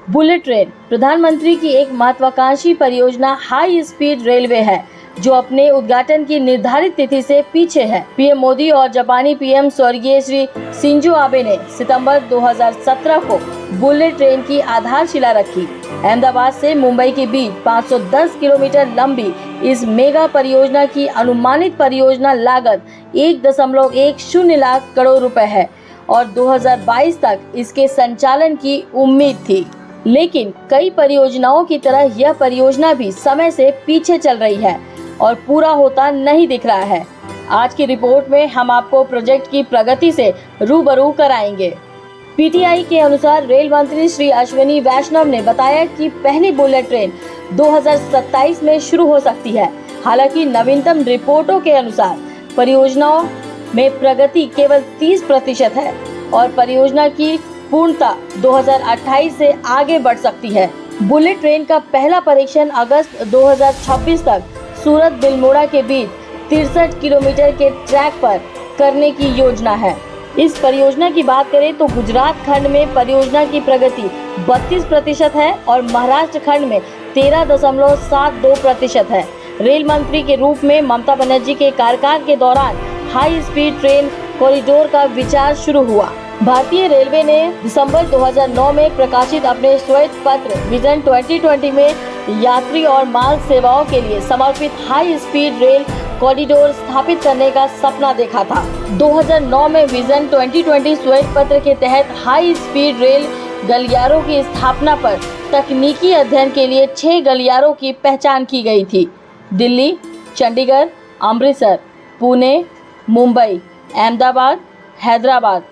Bullet train प्रधानमंत्री की एक महत्वाकांक्षी परियोजना हाई स्पीड रेलवे है जो अपने उद्घाटन की निर्धारित तिथि से पीछे है। पीएम मोदी और जापानी पीएम स्वर्गीय श्री शिंजो आबे ने सितंबर 2017 को बुलेट ट्रेन की आधारशिला रखी। अहमदाबाद से मुंबई के बीच 510 किलोमीटर लंबी इस मेगा परियोजना की अनुमानित परियोजना लागत 1.10 लाख करोड़ रुपए है और 2022 तक इसके संचालन की उम्मीद थी। लेकिन कई परियोजनाओं की तरह यह परियोजना भी समय से पीछे चल रही है और पूरा होता नहीं दिख रहा है। आज की रिपोर्ट में हम आपको प्रोजेक्ट की प्रगति से रूबरू कराएंगे। पीटीआई के अनुसार रेल मंत्री श्री अश्विनी वैष्णव ने बताया कि पहली बुलेट ट्रेन 2027 में शुरू हो सकती है। हालांकि नवीनतम रिपोर्टों के अनुसार परियोजनाओं में प्रगति केवल 30% है और परियोजना की पूर्णता 2028 से आगे बढ़ सकती है। बुलेट ट्रेन का पहला परीक्षण अगस्त 2026 तक सूरत बिल्मोड़ा के बीच 63 किलोमीटर के ट्रैक पर करने की योजना है। इस परियोजना की बात करें तो गुजरात खंड में परियोजना की प्रगति 32% है और महाराष्ट्र खंड में 13.72% है। रेल मंत्री के रूप में ममता बनर्जी के कार्यकाल के दौरान हाई स्पीड ट्रेन कॉरिडोर का विचार शुरू हुआ। भारतीय रेलवे ने दिसंबर 2009 में प्रकाशित अपने श्वेत पत्र विजन 2020 में यात्री और माल सेवाओं के लिए समर्पित हाई स्पीड रेल कॉरिडोर स्थापित करने का सपना देखा था। 2009 में विजन 2020 श्वेत पत्र के तहत हाई स्पीड रेल गलियारों की स्थापना पर तकनीकी अध्ययन के लिए 6 गलियारों की पहचान की गई थी। दिल्ली, चंडीगढ़, अमृतसर, पुणे, मुंबई, अहमदाबाद, हैदराबाद,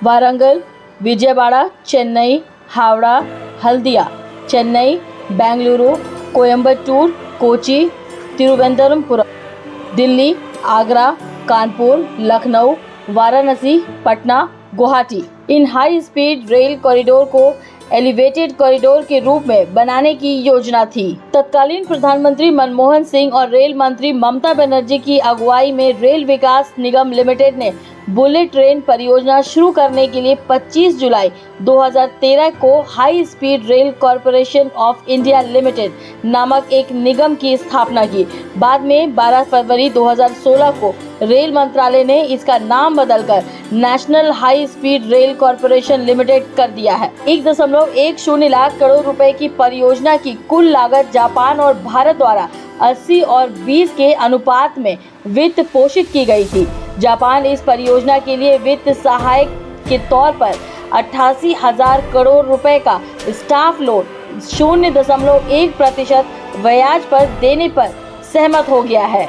वारंगल, विजयवाड़ा, चेन्नई, हावड़ा, हल्दिया, चेन्नई, बेंगलुरु, कोयम्बटूर, कोची, तिरुवनंतपुरम, दिल्ली, आगरा, कानपुर, लखनऊ, वाराणसी, पटना, गुवाहाटी। इन हाई स्पीड रेल कॉरिडोर को एलिवेटेड कॉरिडोर के रूप में बनाने की योजना थी। तत्कालीन प्रधानमंत्री मनमोहन सिंह और रेल मंत्री ममता बनर्जी की अगुवाई में रेल विकास निगम लिमिटेड ने बुलेट ट्रेन परियोजना शुरू करने के लिए 25 जुलाई 2013 को high speed rail corporation of India limited नामक एक निगम की स्थापना की। बाद में 12 फरवरी 2016 को रेल मंत्रालय ने इसका नाम बदलकर national high speed rail corporation limited कर दिया है। 1.10 लाख करोड़ रुपए की परियोजना की कुल लागत जापान और भारत द्वारा 80 और 20 के अनुपात में वित्त पोषित की गई थी। जापान इस परियोजना के लिए वित्त सहायक के तौर पर 88,000 करोड़ रुपए का स्टाफ लोन 0.1% ब्याज पर देने पर सहमत हो गया है।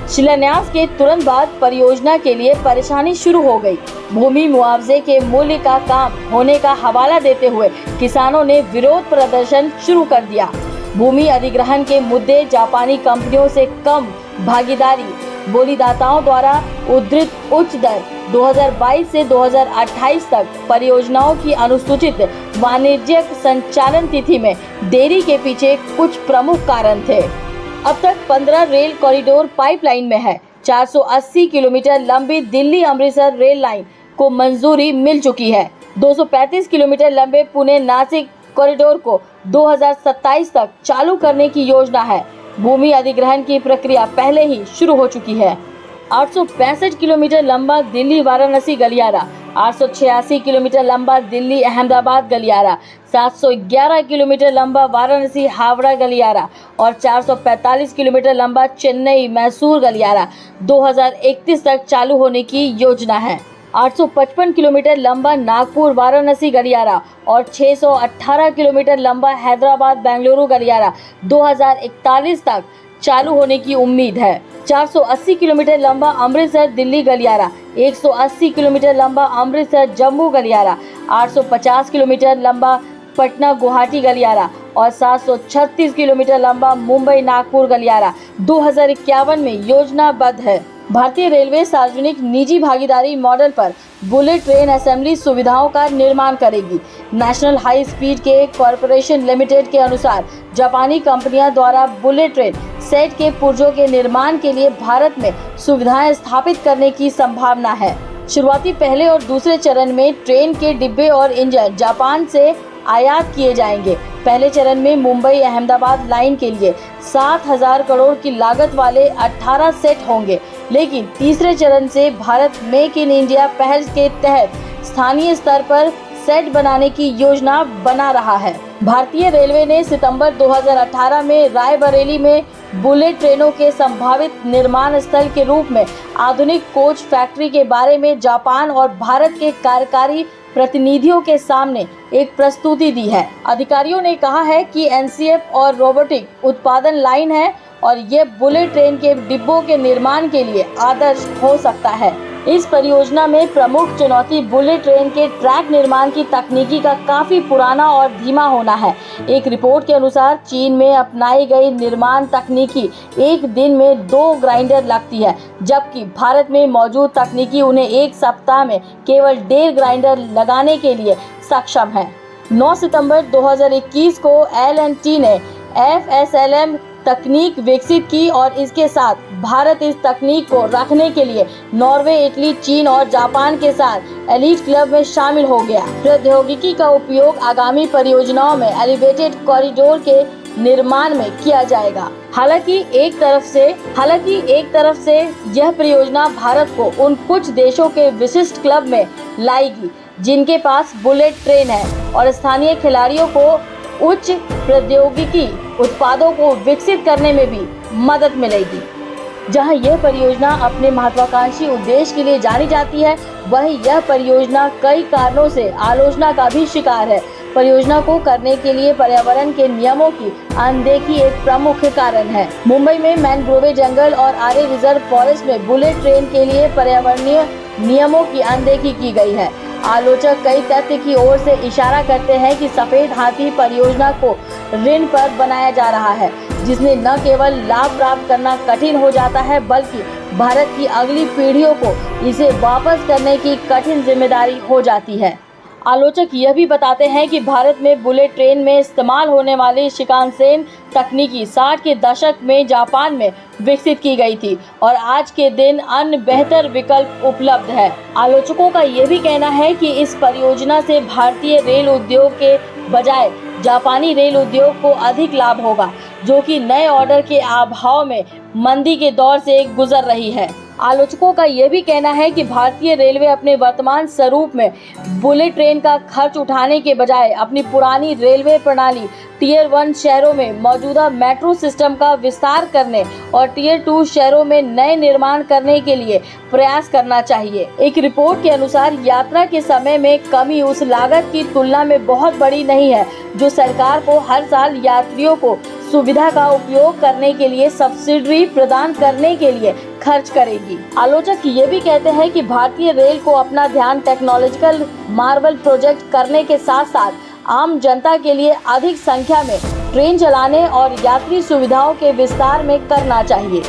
शिलान्यास के तुरंत बाद परियोजना के लिए परेशानी शुरू हो गई। भूमि मुआवजे के मूल्य का काम होने का हवाला देते हुए किसानों ने विरोध प्रदर्शन शुरू कर दिया। भूमि अधिग्रहण के मुद्दे, जापानी कंपनियों से कम भागीदारी, बोलीदाताओं द्वारा उद्धृत उच्च दर, 2022 से 2028 तक परियोजनाओं की अनुसूचित वाणिज्यिक संचालन तिथि में देरी के पीछे कुछ प्रमुख कारण थे। अब तक 15 रेल कॉरिडोर पाइपलाइन में है। 480 किलोमीटर लंबी दिल्ली अमृतसर रेल लाइन को मंजूरी मिल चुकी है। 235 किलोमीटर लंबे पुणे नासिक कॉरिडोर को 2027 तक चालू करने की योजना है। भूमि अधिग्रहण की प्रक्रिया पहले ही शुरू हो चुकी है। 865 किलोमीटर लंबा दिल्ली वाराणसी गलियारा, 886 किलोमीटर लंबा दिल्ली अहमदाबाद गलियारा, 711 किलोमीटर लंबा वाराणसी हावड़ा गलियारा और 445 किलोमीटर लंबा चेन्नई मैसूर गलियारा 2031 तक चालू होने की योजना है। 855 किलोमीटर लंबा नागपुर वाराणसी गलियारा और 618 किलोमीटर लंबा हैदराबाद बेंगलुरु गलियारा 2041 तक चालू होने की उम्मीद है। 480 किलोमीटर लंबा अमृतसर दिल्ली गलियारा, 180 किलोमीटर लंबा अमृतसर जम्मू गलियारा, 850 किलोमीटर लंबा पटना गुवाहाटी गलियारा और 736 किलोमीटर लंबा मुंबई नागपुर गलियारा 2051 में योजनाबद्ध है। भारतीय रेलवे सार्वजनिक निजी भागीदारी मॉडल पर बुलेट ट्रेन असेंबली सुविधाओं का निर्माण करेगी। नेशनल हाई स्पीड के कॉरपोरेशन लिमिटेड के अनुसार जापानी कंपनियों द्वारा बुलेट ट्रेन सेट के पुर्जों के निर्माण के लिए भारत में सुविधाएं स्थापित करने की संभावना है। शुरुआती पहले और दूसरे चरण में ट्रेन के डिब्बे और इंजन जापान से आयात किए जाएंगे। पहले चरण में मुंबई अहमदाबाद लाइन के लिए 7,000 करोड़ की लागत वाले 18 सेट होंगे, लेकिन तीसरे चरण से भारत मेक इन इंडिया पहल के तहत स्थानीय स्तर पर सेट बनाने की योजना बना रहा है। भारतीय रेलवे ने सितंबर 2018 में रायबरेली में बुलेट ट्रेनों के संभावित निर्माण स्थल के रूप में आधुनिक कोच फैक्ट्री के बारे में जापान और भारत के कार्यकारी प्रतिनिधियों के सामने एक प्रस्तुति दी है। अधिकारियों ने कहा है कि एनसीएफ और रोबोटिक उत्पादन लाइन है और ये बुलेट ट्रेन के डिब्बों के निर्माण के लिए आदर्श हो सकता है। इस परियोजना में प्रमुख चुनौती बुलेट ट्रेन के ट्रैक निर्माण की तकनीकी का काफी पुराना और धीमा होना है। एक रिपोर्ट के अनुसार चीन में अपनाई गई निर्माण तकनीकी एक दिन में 2 ग्राइंडर लगती है, जबकि भारत में मौजूद तकनीकी उन्हें एक सप्ताह में केवल 1.5 ग्राइंडर लगाने के लिए सक्षम है। 9 सितंबर 2021 को L&T ने FSLM तकनीक विकसित की और इसके साथ भारत इस तकनीक को रखने के लिए नॉर्वे, इटली, चीन और जापान के साथ एलीट क्लब में शामिल हो गया। प्रौद्योगिकी का उपयोग आगामी परियोजनाओं में एलिवेटेड कॉरिडोर के निर्माण में किया जाएगा। हालांकि एक तरफ से यह परियोजना भारत को उन कुछ देशों के विशिष्ट क्लब में लाएगी जिनके पास बुलेट ट्रेन है और स्थानीय खिलाड़ियों को उच्च प्रौद्योगिकी उत्पादों को विकसित करने में भी मदद मिलेगी। जहां यह परियोजना अपने महत्वाकांक्षी उद्देश्य के लिए जानी जाती है, वहीं यह परियोजना कई कारणों से आलोचना का भी शिकार है। परियोजना को करने के लिए पर्यावरण के नियमों की अनदेखी एक प्रमुख कारण है। मुंबई में मैनग्रोवे जंगल और आरे रिजर्व फॉरेस्ट में बुलेट ट्रेन के लिए पर्यावरणीय नियमों की अनदेखी की गई है। आलोचक कई तथ्य की ओर से इशारा करते हैं कि सफेद हाथी परियोजना को ऋण पर बनाया जा रहा है, जिसमें न केवल लाभ प्राप्त करना कठिन हो जाता है, बल्कि भारत की अगली पीढ़ियों को इसे वापस करने की कठिन जिम्मेदारी हो जाती है। आलोचक यह भी बताते हैं कि भारत में बुलेट ट्रेन में इस्तेमाल होने वाली शिकानसेन तकनीकी 60 के दशक में जापान में विकसित की गई थी और आज के दिन अन्य बेहतर विकल्प उपलब्ध है। आलोचकों का यह भी कहना है कि इस परियोजना से भारतीय रेल उद्योग के बजाय जापानी रेल उद्योग को अधिक लाभ होगा, जो कि नए ऑर्डर के अभाव में मंदी के दौर से गुजर रही है। आलोचकों का यह भी कहना है कि भारतीय रेलवे अपने वर्तमान स्वरूप में बुलेट ट्रेन का खर्च उठाने के बजाय अपनी पुरानी रेलवे प्रणाली टियर 1 शहरों में मौजूदा मेट्रो सिस्टम का विस्तार करने और टियर 2 शहरों में नए निर्माण करने के लिए प्रयास करना चाहिए। एक रिपोर्ट के अनुसार यात्रा के समय में कमी उस लागत की तुलना में बहुत बड़ी नहीं है जो सरकार को हर साल यात्रियों को सुविधा का उपयोग करने के लिए सब्सिडी प्रदान करने के लिए खर्च करेगी। आलोचक ये भी कहते हैं कि भारतीय रेल को अपना ध्यान टेक्नोलॉजिकल मार्वल प्रोजेक्ट करने के साथ साथ आम जनता के लिए अधिक संख्या में ट्रेन चलाने और यात्री सुविधाओं के विस्तार में करना चाहिए।